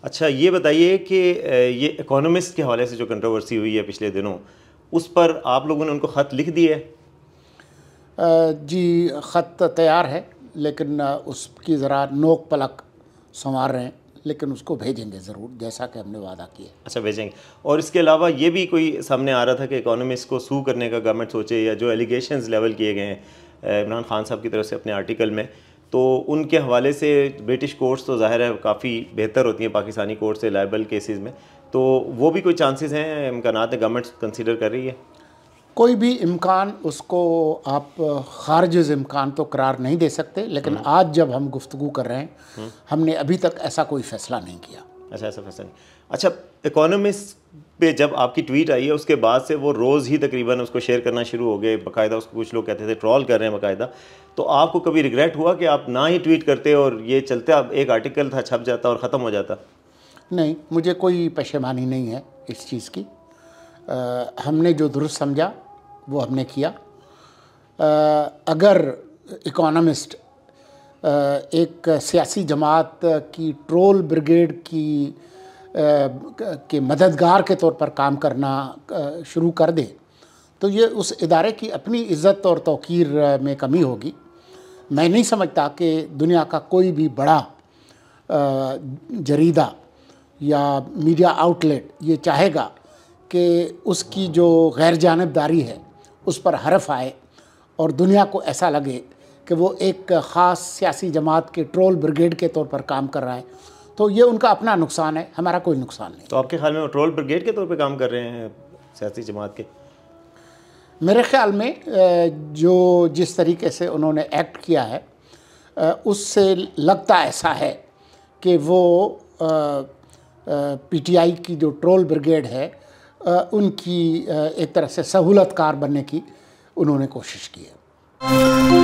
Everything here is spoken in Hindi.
अच्छा, ये बताइए कि ये इकोनॉमिस्ट के हवाले से जो कंट्रोवर्सी हुई है पिछले दिनों, उस पर आप लोगों ने उनको ख़त लिख दिया है? जी, ख़त तैयार है, लेकिन उसकी ज़रा नोक पलक संवार रहे हैं, लेकिन उसको भेजेंगे ज़रूर, जैसा कि हमने वादा किया। अच्छा, भेजेंगे। और इसके अलावा ये भी कोई सामने आ रहा था कि इकोनॉमिस्ट को सू करने का गवर्नमेंट सोचे, या जो एलिगेशंस लेवल किए गए हैं इमरान खान साहब की तरफ से अपने आर्टिकल में, तो उनके हवाले से ब्रिटिश कोर्ट्स तो ज़ाहिर है काफ़ी बेहतर होती हैं पाकिस्तानी कोर्ट से लाइबल केसेस में, तो वो भी कोई चांसेस हैं, इम्कानात है, गवर्नमेंट कंसिडर कर रही है? कोई भी इम्कान उसको आप खारिज इम्कान तो करार नहीं दे सकते, लेकिन आज जब हम गुफ्तगू कर रहे हैं, हमने अभी तक ऐसा कोई फ़ैसला नहीं किया। अच्छा, ऐसा फैसला नहीं। अच्छा, इकोनॉमिस्ट पे जब आपकी ट्वीट आई है उसके बाद से वो रोज़ ही तकरीबन उसको शेयर करना शुरू हो गए, बाकायदा उसको कुछ लोग कहते थे ट्रोल कर रहे हैं बाकायदा, तो आपको कभी रिग्रेट हुआ कि आप ना ही ट्वीट करते और ये चलते, आप एक आर्टिकल था छप जाता और ख़त्म हो जाता? नहीं, मुझे कोई पशेमानी नहीं है इस चीज़ की। हमने जो दुरुस्त समझा वो हमने किया। अगर इकोनॉमिस्ट एक सियासी जमात की ट्रोल ब्रिगेड की के मददगार के तौर पर काम करना शुरू कर दे, तो ये उस इदारे की अपनी इज़्ज़त और तौक़ीर में कमी होगी। मैं नहीं समझता कि दुनिया का कोई भी बड़ा जरीदा या मीडिया आउटलेट ये चाहेगा कि उसकी जो गैर जानिबदारी है उस पर हरफ आए और दुनिया को ऐसा लगे कि वो एक ख़ास सियासी जमात के ट्रोल ब्रिगेड के तौर पर काम कर रहा है। तो ये उनका अपना नुकसान है, हमारा कोई नुकसान नहीं। तो आपके ख्याल में वो ट्रोल ब्रिगेड के तौर पे काम कर रहे हैं सियासी जमात के? मेरे ख्याल में जो जिस तरीके से उन्होंने एक्ट किया है, उससे लगता ऐसा है कि वो पीटीआई की जो ट्रोल ब्रिगेड है उनकी एक तरह से सहूलतकार बनने की उन्होंने कोशिश की है।